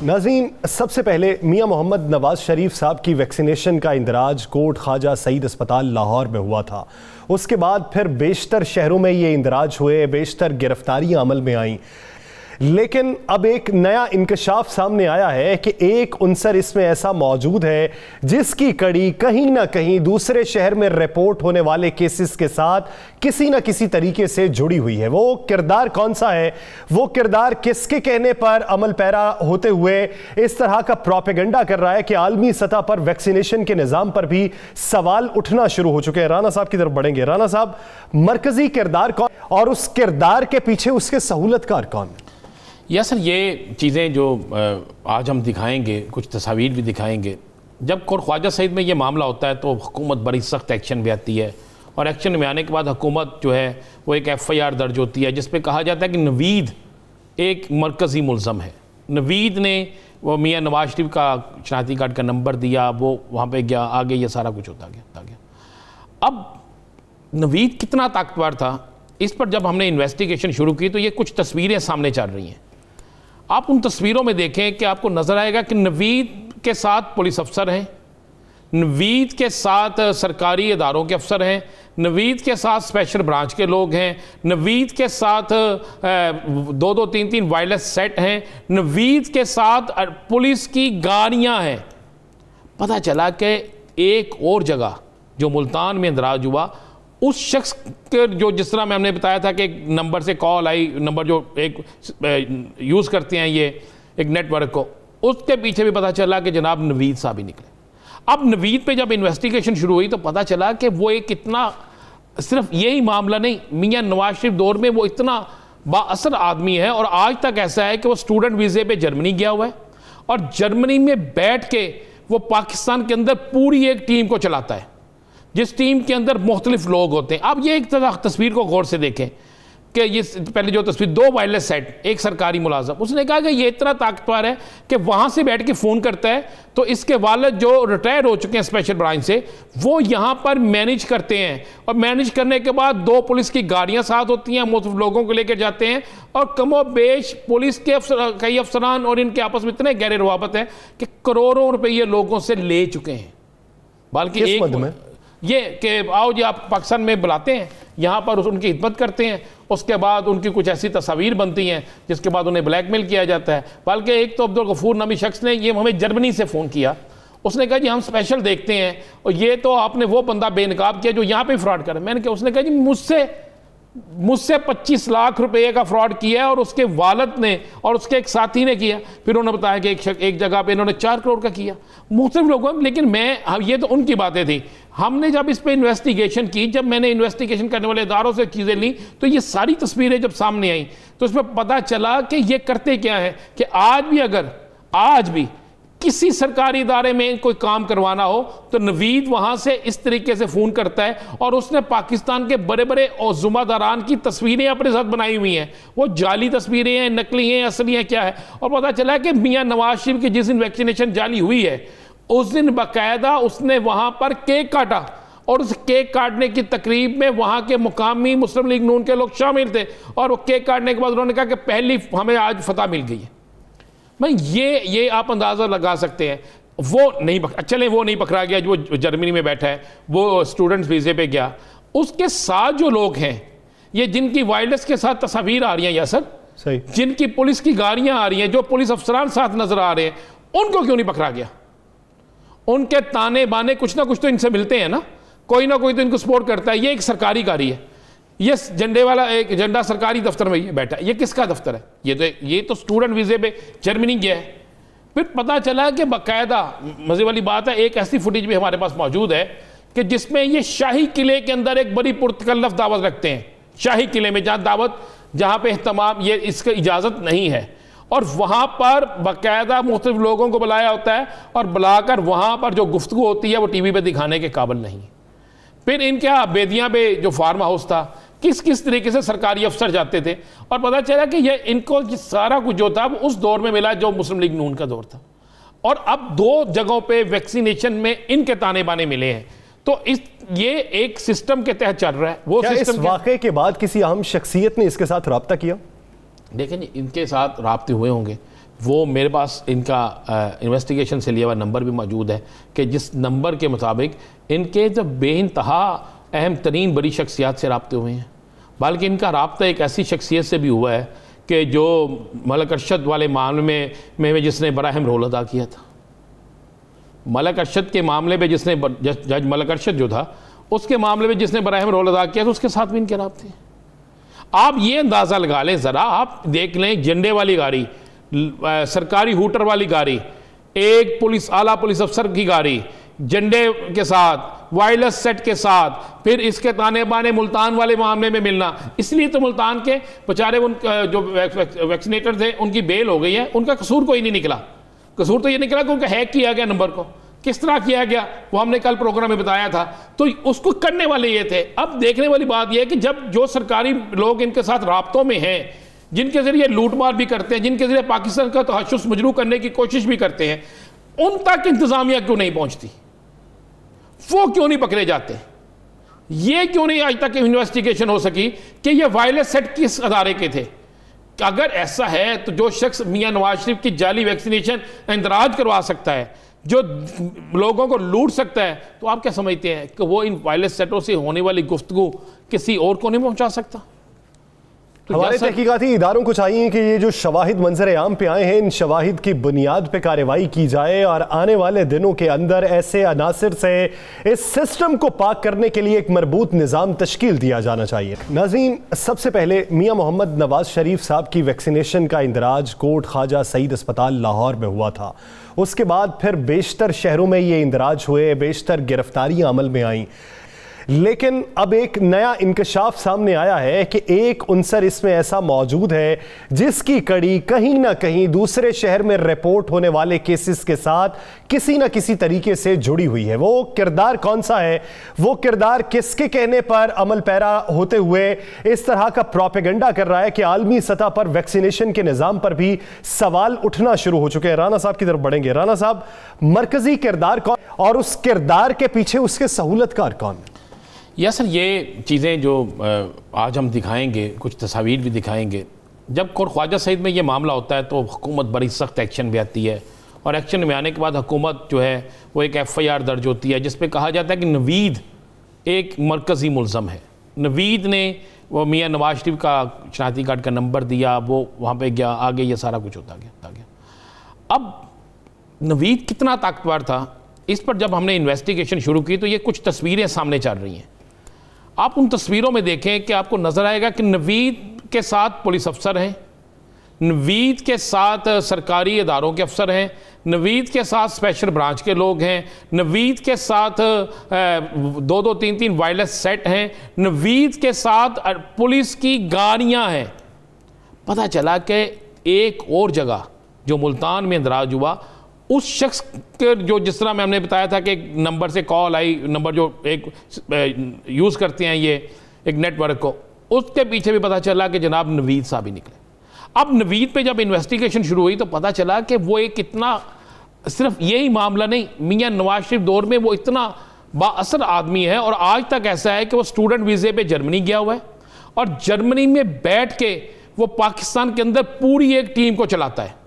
नाज़रीन, सबसे पहले मियां मोहम्मद नवाज शरीफ साहब की वैक्सीनेशन का इंदराज कोट ख्वाजा सईद अस्पताल लाहौर में हुआ था। उसके बाद फिर बेशतर शहरों में ये इंदराज हुए, बेशतर गिरफ्तारियां अमल में आईं। लेकिन अब एक नया इंकशाफ सामने आया है कि एक उनसर इसमें ऐसा मौजूद है जिसकी कड़ी कहीं ना कहीं दूसरे शहर में रिपोर्ट होने वाले केसेस के साथ किसी ना किसी तरीके से जुड़ी हुई है। वो किरदार कौन सा है? वो किरदार किसके कहने पर अमल पैरा होते हुए इस तरह का प्रोपेगेंडा कर रहा है कि आलमी सतह पर वैक्सीनेशन के निज़ाम पर भी सवाल उठना शुरू हो चुके हैं। राना साहब की तरफ बढ़ेंगे। राना साहब, मरकजी किरदार कौन और उस किरदार के पीछे उसके सहूलतकार कौन? या सर, ये चीज़ें जो आज हम दिखाएंगे, कुछ तस्वीर भी दिखाएंगे। जब कोट ख्वाजा सईद में ये मामला होता है तो हुकूमत बड़ी सख्त एक्शन में आती है, और एक्शन में आने के बाद हुकूमत जो है वो एक FIR दर्ज होती है जिस पे कहा जाता है कि नवीद एक मरकज़ी मुल्ज़म है। नवीद ने वो मियाँ नवाज शरीफ का शनाख्ती कार्ड का नंबर दिया, वो वहाँ पे गया, आगे ये सारा कुछ होता गया। अब नवीद कितना ताकतवर था, इस पर जब हमने इन्वेस्टिगेशन शुरू की तो ये कुछ तस्वीरें सामने चल रही हैं। आप उन तस्वीरों में देखें कि आपको नज़र आएगा कि नवीद के साथ पुलिस अफसर हैं, नवीद के साथ सरकारी इदारों के अफसर हैं, नवीद के साथ स्पेशल ब्रांच के लोग हैं, नवीद के साथ 2-2, 3-3 वायरलेस सेट हैं, नवीद के साथ पुलिस की गाड़ियां हैं। पता चला कि एक और जगह जो मुल्तान में इंदराज हुआ, उस शख्स के जो जिस तरह में हमने बताया था कि एक नंबर से कॉल आई, नंबर जो एक यूज़ करते हैं ये एक नेटवर्क को, उसके पीछे भी पता चला कि जनाब नवीद साहब ही निकले। अब नवीद पे जब इन्वेस्टिगेशन शुरू हुई तो पता चला कि वो एक इतना, सिर्फ यही मामला नहीं, मियाँ नवाज शरीफ दौर में वो इतना बाअसर आदमी है, और आज तक ऐसा है कि वो स्टूडेंट वीज़े पे जर्मनी गया हुआ है, और जर्मनी में बैठ के वो पाकिस्तान के अंदर पूरी एक टीम को चलाता है, जिस टीम के अंदर मुख्तलिफ लोग होते हैं। अब ये एक तस्वीर को गौर से देखें कि ये पहले जो तस्वीर, 2 वायरलेस सेट, एक सरकारी मुलाजम, उसने कहा कि ये इतना ताकतवर है कि वहाँ से बैठ के फ़ोन करता है तो इसके वालिद जो रिटायर हो चुके हैं स्पेशल ब्रांच से, वो यहाँ पर मैनेज करते हैं, और मैनेज करने के बाद 2 पुलिस की गाड़ियाँ साथ होती हैं, मुख्तलिफ लोगों को लेकर जाते हैं, और कमो बेश पुलिस के कई अफसरान और इनके आपस में इतने गहरे रवाबत हैं कि करोड़ों रुपये लोगों से ले चुके हैं। बल्कि एक ये कि आओ जी आप पाकिस्तान में बुलाते हैं, यहाँ पर उनकी खिदमत करते हैं, उसके बाद उनकी कुछ ऐसी तस्वीर बनती हैं जिसके बाद उन्हें ब्लैकमेल किया जाता है। बल्कि एक तो अब्दुल गफूर नामी शख्स ने ये हमें जर्मनी से फ़ोन किया, उसने कहा जी हम स्पेशल देखते हैं, और ये तो आपने वो बंदा बेनकाब किया जो यहाँ पे फ्रॉड करे। मैंने कहा, उसने कहा जी मुझसे 25 लाख रुपए का फ्रॉड किया है, और उसके वालिद ने और उसके एक साथी ने किया। फिर उन्होंने बताया कि एक जगह पे इन्होंने 4 करोड़ का किया, मुख्तलिफ लोगों। लेकिन ये तो उनकी बातें थी। हमने जब इस पे इन्वेस्टिगेशन की, जब मैंने इन्वेस्टिगेशन करने वाले इदारों से चीज़ें ली, तो ये सारी तस्वीरें जब सामने आई तो इसमें पता चला कि ये करते क्या है कि आज भी किसी सरकारी इदारे में कोई काम करवाना हो तो नवीद वहाँ से इस तरीके से फ़ोन करता है, और उसने पाकिस्तान के बड़े बड़े और जुम्मेदारान की तस्वीरें अपने साथ बनाई हुई हैं। वो जाली तस्वीरें हैं, नकली हैं, असली हैं, क्या है। और पता चला कि मियाँ नवाज शरीफ की जिस दिन वैक्सीनेशन जाली हुई है उस दिन बाकायदा उसने वहाँ पर केक काटा, और उस केक काटने की तकरीब में वहाँ के मुकामी मुस्लिम लीग नून के लोग शामिल थे, और वो केक काटने के बाद उन्होंने कहा कि पहली हमें आज फतह मिल गई है। मैं ये आप अंदाज़ा लगा सकते हैं। वो नहीं पकड़ा गया जो जर्मनी में बैठा है, वो स्टूडेंट्स वीज़े पे गया। उसके साथ जो लोग हैं, ये जिनकी वायरलेस के साथ तस्वीर आ रही हैं, या सर सही, जिनकी पुलिस की गाड़ियाँ आ रही हैं, जो पुलिस अफसरान साथ नजर आ रहे हैं, उनको क्यों नहीं पकड़ा गया? उनके ताने बाने कुछ ना कुछ तो इनसे मिलते हैं ना, कोई ना कोई तो इनको सपोर्ट करता है। ये एक सरकारी गाड़ी है, ये झंडे वाला एक झंडा सरकारी दफ्तर में ये बैठा है, ये किसका दफ्तर है? ये तो स्टूडेंट वीज़े पे जर्मनी गया है। फिर पता चला कि बाकायदा मज़े वाली बात है, एक ऐसी फुटेज भी हमारे पास मौजूद है कि जिसमें ये शाही किले के अंदर एक बड़ी पुरतकल्लफ दावत रखते हैं, शाही किले में जहाँ पे एहतमाम ये इसकी इजाज़त नहीं है, और वहाँ पर बाकायदा मुख्तलिफ लोगों को बुलाया होता है, और बुलाकर वहाँ पर जो गुफ्तगू होती है वो टीवी पे दिखाने के काबिल नहीं। फिर इनके बेदियाँ पे जो फार्म हाउस था, किस तरीके से सरकारी अफसर जाते थे, और पता चला कि ये इनको सारा कुछ जो था वो उस दौर में मिला जो मुस्लिम लीग नून का दौर था। और अब 2 जगहों पे वैक्सीनेशन में इनके ताने बाने मिले हैं। तो ये एक सिस्टम के तहत चल रहा है। वो क्या सिस्टम इस वाक़े के बाद किसी अहम शख्सियत ने इसके साथ रब्ता किया? देखें, इनके साथ राब्ते हुए होंगे, वो मेरे पास इनका इन्वेस्टिगेशन से लिया हुआ नंबर भी मौजूद है कि जिस नंबर के मुताबिक इनके जो बेइंतहा अहम तरीन बड़ी शख्सियात से रब्ते हुए हैं, बल्कि इनका रब्ता एक ऐसी शख्सियत से भी हुआ है कि जो मलक अरशद वाले मामले में जिसने बड़ा अहम रोल अदा किया था। मलक अरशद के मामले में जिसने जज मलक अरशद जो था उसके मामले में जिसने बड़ा अहम रोल अदा किया था, उसके साथ भी इनके रब्ते हैं। आप ये अंदाज़ा लगा लें ज़रा, आप देख लें झंडे वाली गाड़ी, सरकारी हूटर वाली गाड़ी, एक आला पुलिस अफसर की गाड़ी झंडे के साथ, वायरलेस सेट के साथ, फिर इसके ताने बाने मुल्तान वाले मामले में मिलना। इसलिए तो मुल्तान के बेचारे उन जो वैक्सीनेटर थे उनकी बेल हो गई है। उनका कसूर कोई नहीं निकला। कसूर तो ये निकला कि उनका हैक किया गया नंबर को। किस तरह किया गया वो हमने कल प्रोग्राम में बताया था। तो उसको करने वाले ये थे। अब देखने वाली बात यह है कि जब जो सरकारी लोग इनके साथ राब्तों में हैं, जिनके जरिए लूटमार भी करते हैं, जिनके जरिए पाकिस्तान का तहश्शुस मजरू करने की कोशिश भी करते हैं, उन तक इंतजामिया क्यों नहीं पहुंचती? वो क्यों नहीं पकड़े जाते? ये क्यों नहीं आज तक इन्वेस्टिगेशन हो सकी कि ये वायरलेस सेट किस अदारे के थे? अगर ऐसा है तो जो शख्स मियां नवाज शरीफ की जाली वैक्सीनेशन इंदराज करवा सकता है, जो लोगों को लूट सकता है, तो आप क्या समझते हैं कि वो इन वायरलेस सेटों से होने वाली गुफ्तगू किसी और को नहीं पहुंचा सकता? हमारे तहकीकाती इदारों को चाहिए कि ये जो शवाहिद मंजर आम पे आए हैं, इन शवाहिद की बुनियाद पे कार्रवाई की जाए और आने वाले दिनों के अंदर ऐसे अनासिर से इस सिस्टम को पाक करने के लिए एक मरबूत निज़ाम तश्कील दिया जाना चाहिए। नाज़रीन, सबसे पहले मियां मोहम्मद नवाज शरीफ साहब की वैक्सीनेशन का इंदराज कोट ख्वाजा सईद अस्पताल लाहौर में हुआ था। उसके बाद फिर बेशतर शहरों में ये इंदराज हुए, बेशतर गिरफ्तारियां अमल में आईं। लेकिन अब एक नया इंकशाफ सामने आया है कि एक उनसर इसमें ऐसा मौजूद है जिसकी कड़ी कहीं ना कहीं दूसरे शहर में रिपोर्ट होने वाले केसेस के साथ किसी ना किसी तरीके से जुड़ी हुई है। वो किरदार कौन सा है? वो किरदार किसके कहने पर अमल पैरा होते हुए इस तरह का प्रोपेगेंडा कर रहा है कि आलमी सतह पर वैक्सीनेशन के निज़ाम पर भी सवाल उठना शुरू हो चुके हैं। राना साहब की तरफ बढ़ेंगे। राना साहब, मरकजी किरदार कौन और उस किरदार के पीछे उसके सहूलतकार कौन? या सर, ये चीज़ें जो आज हम दिखाएंगे, कुछ तस्वीर भी दिखाएंगे। जब कोट ख्वाजा सईद में ये मामला होता है तो हुकूमत बड़ी सख्त एक्शन में आती है, और एक्शन में आने के बाद हुकूमत जो है वो एक FIR दर्ज होती है जिस पे कहा जाता है कि नवीद एक मरकज़ी मुल्ज़म है। नवीद ने वो मियाँ नवाज शरीफ का शनाख्ती कार्ड का नंबर दिया, वो वहाँ पर गया, आगे ये सारा कुछ होता गया। अब नवीद कितना ताकतवर था, इस पर जब हमने इन्वेस्टिगेशन शुरू की तो ये कुछ तस्वीरें सामने चल रही हैं। आप उन तस्वीरों में देखें कि आपको नज़र आएगा कि नवीद के साथ पुलिस अफसर हैं, नवीद के साथ सरकारी इदारों के अफसर हैं, नवीद के साथ स्पेशल ब्रांच के लोग हैं, नवीद के साथ 2-2, 3-3 वायरलेस सेट हैं, नवीद के साथ पुलिस की गाड़ियां हैं। पता चला कि एक और जगह जो मुल्तान में इंदराज हुआ, उस शख्स के जो जिस तरह में हमने बताया था कि एक नंबर से कॉल आई, नंबर जो एक यूज़ करते हैं ये एक नेटवर्क को, उसके पीछे भी पता चला कि जनाब नवीद साहब ही निकले। अब नवीद पे जब इन्वेस्टिगेशन शुरू हुई तो पता चला कि वो एक इतना, सिर्फ यही मामला नहीं, मियां नवाज शरीफ दौर में वो इतना बाअसर आदमी है, और आज तक ऐसा है कि वो स्टूडेंट वीज़े पे जर्मनी गया हुआ है और जर्मनी में बैठ के वो पाकिस्तान के अंदर पूरी एक टीम को चलाता है।